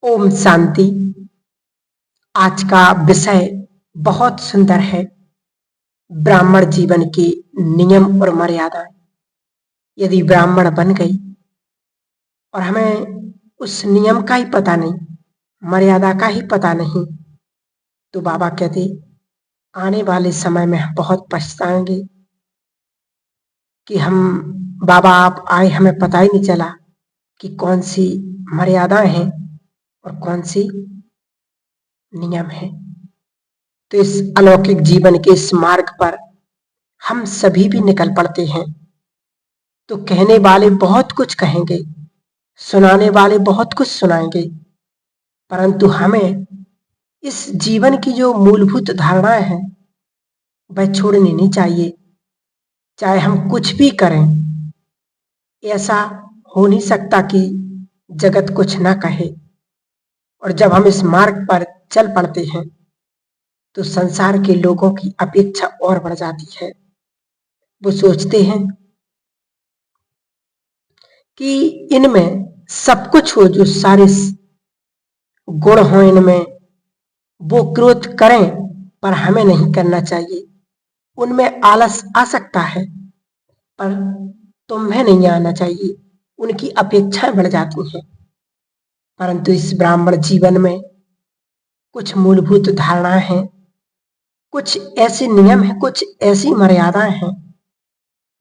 ओम शांति। आज का विषय बहुत सुंदर है। ब्राह्मण जीवन के नियम और मर्यादाएं। यदि ब्राह्मण बन गई और हमें उस नियम का ही पता नहीं, मर्यादा का ही पता नहीं, तो बाबा कहते आने वाले समय में हम बहुत पछताएंगे कि हम बाबा आप आए, हमें पता ही नहीं चला कि कौन सी मर्यादाएं हैं और कौन सी नियम है। तो इस अलौकिक जीवन के इस मार्ग पर हम सभी भी निकल पड़ते हैं। तो कहने वाले बहुत कुछ कहेंगे, सुनाने वाले बहुत कुछ सुनाएंगे, परंतु हमें इस जीवन की जो मूलभूत धारणाएं हैं वह छोड़नी नहीं चाहिए। चाहे हम कुछ भी करें, ऐसा हो नहीं सकता कि जगत कुछ ना कहे। और जब हम इस मार्ग पर चल पड़ते हैं तो संसार के लोगों की अपेक्षा और बढ़ जाती है। वो सोचते हैं कि इनमें सब कुछ हो, जो सारे गुण हो इनमें, वो क्रोध करें पर हमें नहीं करना चाहिए। उनमें आलस आ सकता है पर तुम्हें नहीं आना चाहिए। उनकी अपेक्षाएं बढ़ जाती हैं। परंतु इस ब्राह्मण जीवन में कुछ मूलभूत धारणाएं हैं, कुछ ऐसे नियम हैं, कुछ ऐसी मर्यादाएं हैं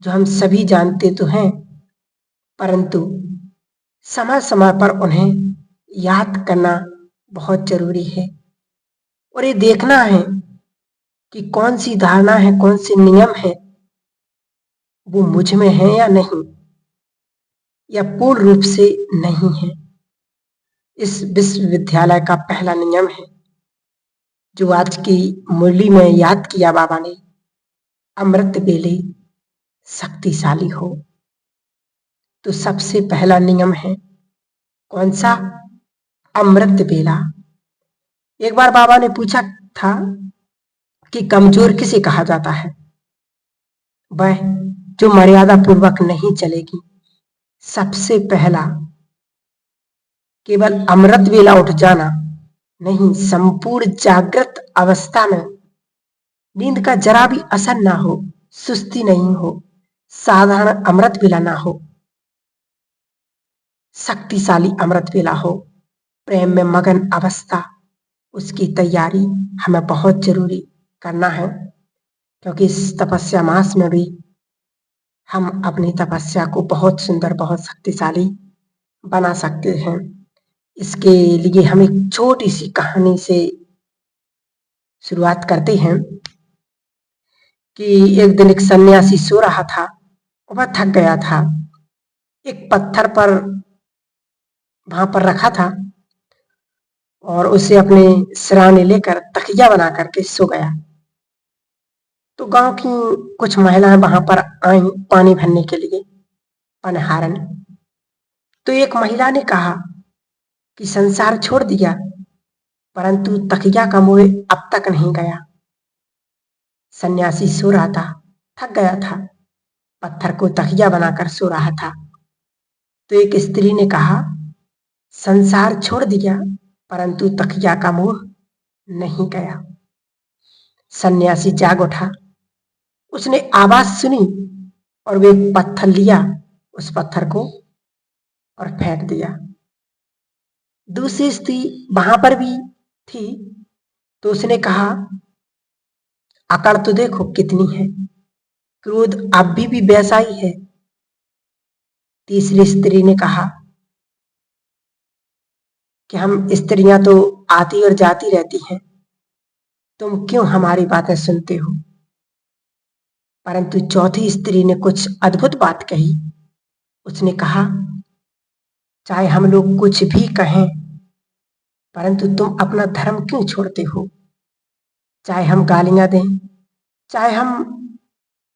जो हम सभी जानते तो हैं, परंतु समय समय पर उन्हें याद करना बहुत जरूरी है। और ये देखना है कि कौन सी धारणा है, कौन सी नियम है, वो मुझ में है या नहीं, या पूर्ण रूप से नहीं है। इस विश्वविद्यालय का पहला नियम है जो आज की मुरली में याद किया बाबा ने, अमृत बेले शक्तिशाली हो। तो सबसे पहला नियम है कौन सा? अमृत बेला। एक बार बाबा ने पूछा था कि कमजोर किसे कहा जाता है? वह जो मर्यादा पूर्वक नहीं चलेगी। सबसे पहला केवल अमृत वेला उठ जाना नहीं, संपूर्ण जागृत अवस्था में नींद का जरा भी असर ना हो, सुस्ती नहीं हो, साधारण अमृत वेला ना हो, शक्तिशाली अमृत वेला हो, प्रेम में मगन अवस्था, उसकी तैयारी हमें बहुत जरूरी करना है। क्योंकि इस तपस्या मास में भी हम अपनी तपस्या को बहुत सुंदर, बहुत शक्तिशाली बना सकते हैं। इसके लिए हम एक छोटी सी कहानी से शुरुआत करते हैं कि एक दिन एक सन्यासी सो रहा था। वह थक गया था। एक पत्थर पर वहां पर रखा था और उसे अपने सिरहाने लेकर तकिया बना करके सो गया। तो गांव की कुछ महिलाएं वहां पर आई पानी भरने के लिए, पनहारन। तो एक महिला ने कहा कि संसार छोड़ दिया परंतु तकिया का मोह अब तक नहीं गया। सन्यासी सो रहा था, थक गया था, पत्थर को तकिया बनाकर सो रहा था। तो एक स्त्री ने कहा संसार छोड़ दिया परंतु तकिया का मोह नहीं गया। सन्यासी जाग उठा, उसने आवाज सुनी और वे पत्थर लिया, उस पत्थर को और फेंक दिया। दूसरी स्त्री वहां पर भी थी, तो उसने कहा अकड़ तो देखो कितनी है, क्रोध अभी भी वैसा ही है। तीसरी स्त्री ने कहा कि हम स्त्रियां तो आती और जाती रहती हैं, तुम क्यों हमारी बातें सुनते हो? परंतु चौथी स्त्री ने कुछ अद्भुत बात कही। उसने कहा चाहे हम लोग कुछ भी कहें परंतु तुम अपना धर्म क्यों छोड़ते हो? चाहे हम गालियां दें, चाहे हम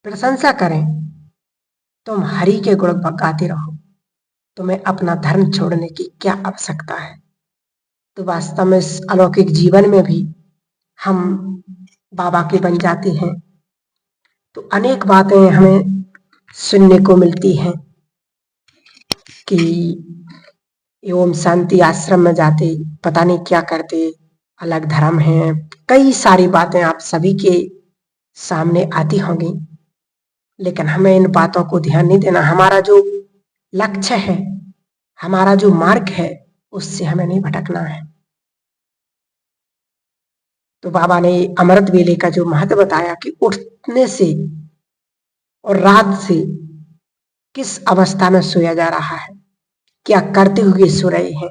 प्रशंसा करें, तुम हरि के गुण गाते रहो। तुम्हें अपना धर्म छोड़ने की क्या आवश्यकता है? तो वास्तव में इस अलौकिक जीवन में भी हम बाबा के बन जाते हैं तो अनेक बातें हमें सुनने को मिलती हैं कि ये ओम शांति आश्रम में जाते, पता नहीं क्या करते, अलग धर्म है, कई सारी बातें आप सभी के सामने आती होंगी, लेकिन हमें इन बातों को ध्यान नहीं देना। हमारा जो लक्ष्य है, हमारा जो मार्ग है, उससे हमें नहीं भटकना है। तो बाबा ने अमृत वेले का जो महत्व बताया कि उठने से और रात से किस अवस्था में सोया जा रहा है, क्या करते हुए सो रहे हैं,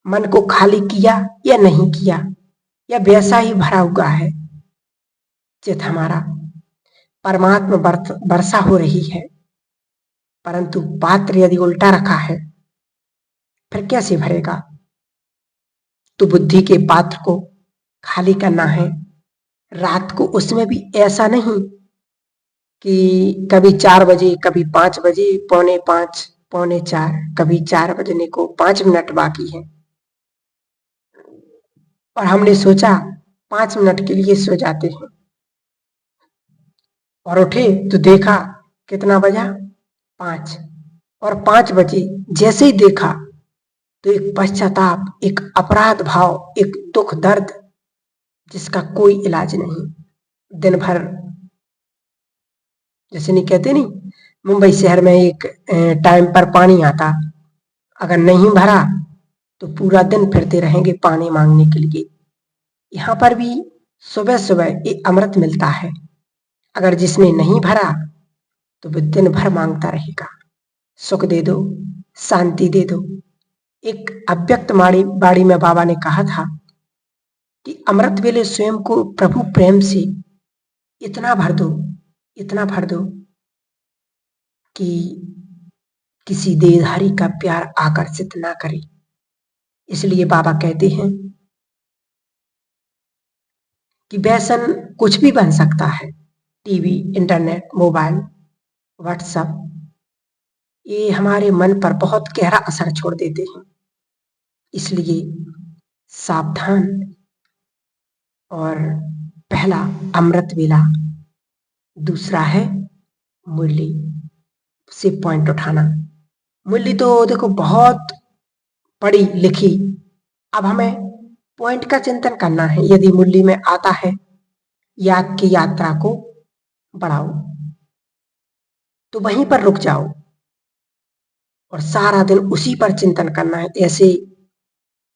मन को खाली किया या नहीं किया, या वैसा ही भरा हुआ है। चित हमारा परमात्मा वर्षा हो रही है, परंतु पात्र यदि उल्टा रखा है फिर कैसे भरेगा। तो बुद्धि के पात्र को खाली करना है। रात को उसमें भी ऐसा नहीं कि कभी 4 बजे, कभी 5 बजे, पौने 5, पौने 4, कभी 4 बजने को 5 मिनट बाकी है और हमने सोचा 5 मिनट के लिए सो जाते हैं, और उठे तो देखा कितना बजा, 5, और 5 बजे जैसे ही देखा तो एक पश्चाताप, एक अपराध भाव, एक दुख दर्द जिसका कोई इलाज नहीं। दिन भर जैसे नहीं कहते नहीं, मुंबई शहर में एक टाइम पर पानी आता, अगर नहीं भरा तो पूरा दिन फिरते रहेंगे पानी मांगने के लिए। यहाँ पर भी सुबह सुबह एक अमृत मिलता है, अगर जिसने नहीं भरा तो वो दिन भर मांगता रहेगा, सुख दे दो, शांति दे दो। एक अव्यक्त बाड़ी में बाबा ने कहा था कि अमृत वेले स्वयं को प्रभु प्रेम से इतना भर दो, इतना भर दो कि किसी देहधारी का प्यार आकर्षित ना करे। इसलिए बाबा कहते हैं कि व्यसन कुछ भी बन सकता है, टीवी, इंटरनेट, मोबाइल, व्हाट्सएप, ये हमारे मन पर बहुत गहरा असर छोड़ देते हैं। इसलिए सावधान। और पहला अमृत वेला, दूसरा है मुरली से पॉइंट उठाना। मुरली तो देखो बहुत पढ़ी लिखी, अब हमें पॉइंट का चिंतन करना है। यदि मुरली में आता है याद की यात्रा को बढ़ाओ, तो वहीं पर रुक जाओ और सारा दिन उसी पर चिंतन करना है। ऐसे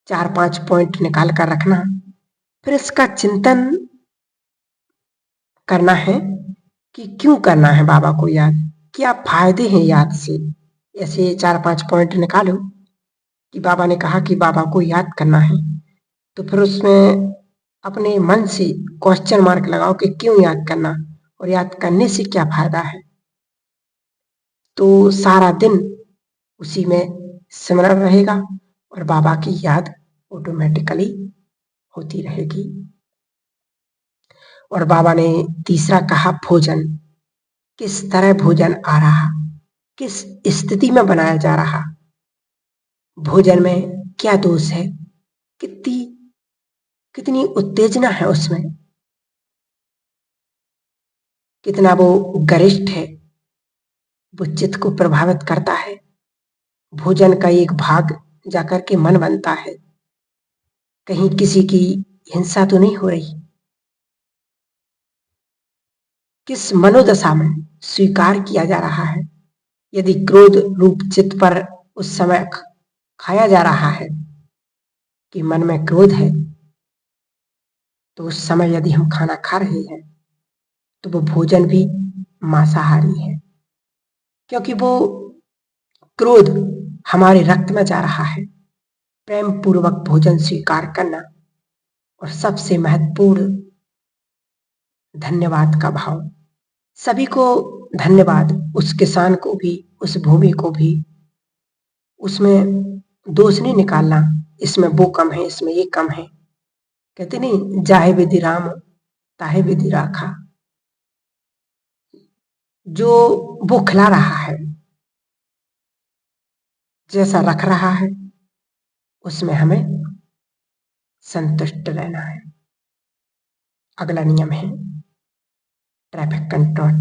4-5 पॉइंट निकाल कर रखना, फिर इसका चिंतन करना है कि क्यों करना है बाबा को याद, क्या फायदे हैं याद से। ऐसे 4-5 पॉइंट निकालो कि बाबा ने कहा कि बाबा को याद करना है, तो फिर उसमें अपने मन से क्वेश्चन मार्क लगाओ कि क्यों याद करना और याद करने से क्या फायदा है। तो सारा दिन उसी में सिमरन रहेगा और बाबा की याद ऑटोमेटिकली होती रहेगी। और बाबा ने तीसरा कहा भोजन, किस तरह भोजन आ रहा, किस स्थिति में बनाया जा रहा, भोजन में क्या दोष है, कितनी उत्तेजना है उसमें, कितना वो गरिष्ठ है, वो चित्त को प्रभावित करता है। भोजन का एक भाग जाकर के मन बनता है, कहीं किसी की हिंसा तो नहीं हो रही, किस मनोदशा में स्वीकार किया जा रहा है। यदि क्रोध रूप चित्त पर उस समय खाया जा रहा है कि मन में क्रोध है, तो उस समय यदि हम खाना खा रहे हैं तो वो भोजन भी मांसाहारी है, क्योंकि वो क्रोध हमारे रक्त में जा रहा है। प्रेम पूर्वक भोजन स्वीकार करना, और सबसे महत्वपूर्ण धन्यवाद का भाव। सभी को धन्यवाद, उस किसान को भी, उस भूमि को भी। उसमें दोष नहीं निकालना, इसमें वो कम है, इसमें ये कम है। कहते नहीं, जाहे विधि राम ताहे विधि राखा। जो वो खिला रहा है, जैसा रख रहा है, उसमें हमें संतुष्ट रहना है। अगला नियम है ट्रैफिक कंट्रोल।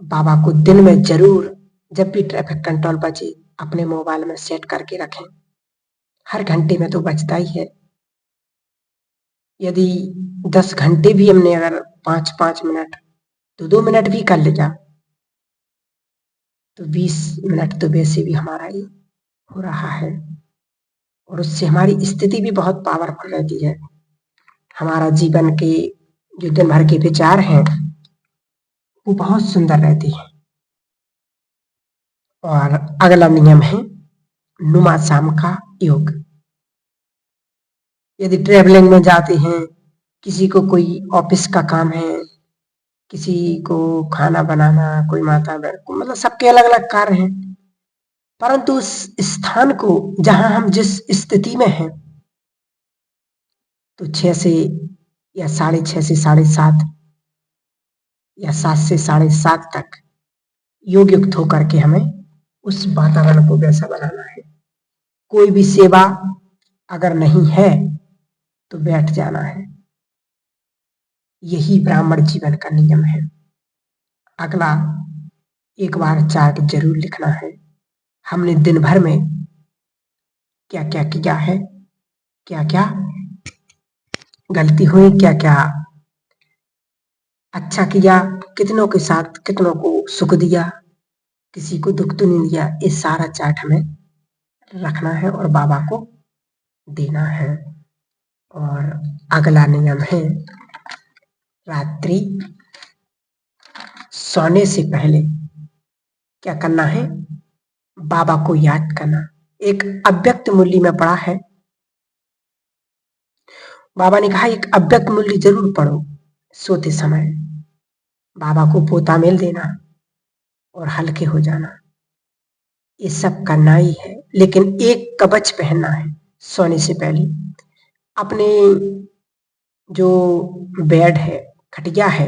बाबा को दिन में जरूर, जब भी ट्रैफिक कंट्रोल बचे अपने मोबाइल में सेट करके रखें। हर घंटे में तो बचता ही है। यदि 10 घंटे भी हमने अगर 5-5 मिनट तो 2 मिनट भी कर लिया तो 20 मिनट तो वैसे भी हमारा ही हो रहा है, और उससे हमारी स्थिति भी बहुत पावरफुल रहती है। हमारा जीवन के जो दिन भर के विचार हैं वो बहुत सुंदर रहते हैं। और अगला नियम है नुमा शाम का योग। यदि ट्रेवलिंग में जाते हैं, किसी को कोई ऑफिस का काम है, किसी को खाना बनाना, कोई माता बहन, मतलब सबके अलग अलग कार्य हैं, परंतु उस स्थान को जहां हम जिस स्थिति में हैं तो 6 से या 6:30 से 7:30 या 7 से 7:30 तक योग युक्त होकर के हमें उस वातावरण को वैसा बनाना है। कोई भी सेवा अगर नहीं है तो बैठ जाना है। यही ब्राह्मण जीवन का नियम है। अगला, एक बार चार्ट जरूर लिखना है, हमने दिन भर में क्या क्या किया है, क्या क्या गलती हुई, क्या क्या अच्छा किया, कितनों के साथ कितनों को सुख दिया, किसी को दुख तो नहीं दिया। ये सारा चार्ट हमें रखना है और बाबा को देना है। और अगला नियम है रात्रि सोने से पहले क्या करना है, बाबा को याद करना। एक अव्यक्त मूल्य में पढ़ा है, बाबा ने कहा एक अव्यक्त मूल्य जरूर पढ़ो सोते समय। बाबा को पोता मेल देना और हल्के हो जाना, ये सब करना ही है। लेकिन एक कवच पहनना है सोने से पहले। अपने जो बेड है, खटिया है,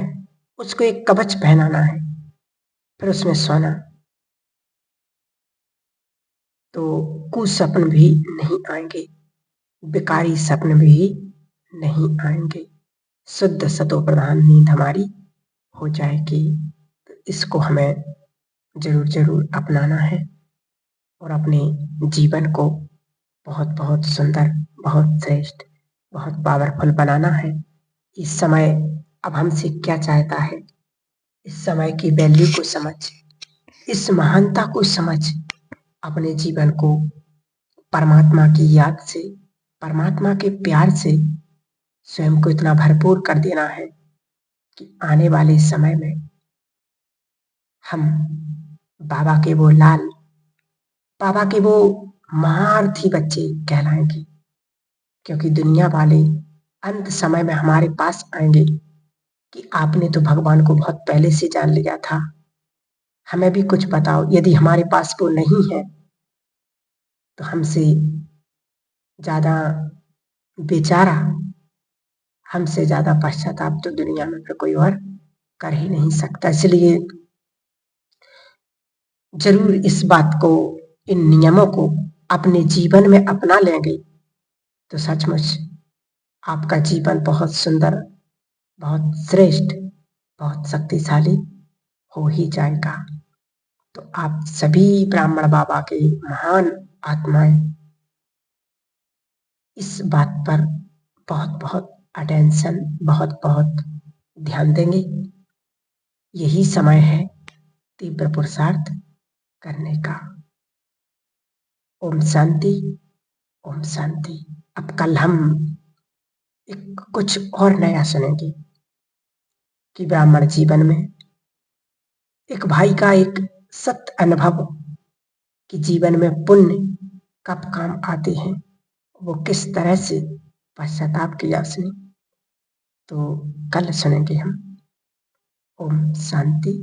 उसको एक कवच पहनाना है, फिर उसमें सोना। तो कुसपन भी नहीं आएंगे, बेकारी सपन भी नहीं आएंगे, शुद्ध सतो प्रधान नींद हमारी हो जाएगी। तो इसको हमें जरूर जरूर अपनाना है और अपने जीवन को बहुत बहुत सुंदर, बहुत श्रेष्ठ, बहुत पावरफुल बनाना है। इस समय अब हमसे क्या चाहता है, इस समय की वैल्यू को समझ, इस महानता को समझ, अपने जीवन को परमात्मा की याद से, परमात्मा के प्यार से स्वयं को इतना भरपूर कर देना है कि आने वाले समय में हम बाबा के वो लाल, बाबा के वो महारथी बच्चे कहलाएंगे। क्योंकि दुनिया वाले अंत समय में हमारे पास आएंगे कि आपने तो भगवान को बहुत पहले से जान लिया था, हमें भी कुछ बताओ। यदि हमारे पास वो नहीं है तो हमसे ज्यादा बेचारा, हमसे ज्यादा पश्चाताप तो दुनिया में फिर कोई और कर ही नहीं सकता। इसलिए जरूर इस बात को, इन नियमों को अपने जीवन में अपना लेंगे तो सचमुच आपका जीवन बहुत सुंदर, बहुत श्रेष्ठ, बहुत शक्तिशाली हो ही जाएगा। तो आप सभी ब्राह्मण बाबा के महान आत्माएं इस बात पर बहुत बहुत अटेंशन, बहुत बहुत ध्यान देंगे। यही समय है तीव्र पुरुषार्थ करने का। ओम शांति, ओम शांति। अब कल हम एक कुछ और नया सुनेंगे कि ब्राह्मण जीवन में एक भाई का एक सत्य अनुभव कि जीवन में पुण्य कब काम आते हैं, वो किस तरह से पश्चाताप किया उसने, तो कल सुनेंगे हम। ओम शांति।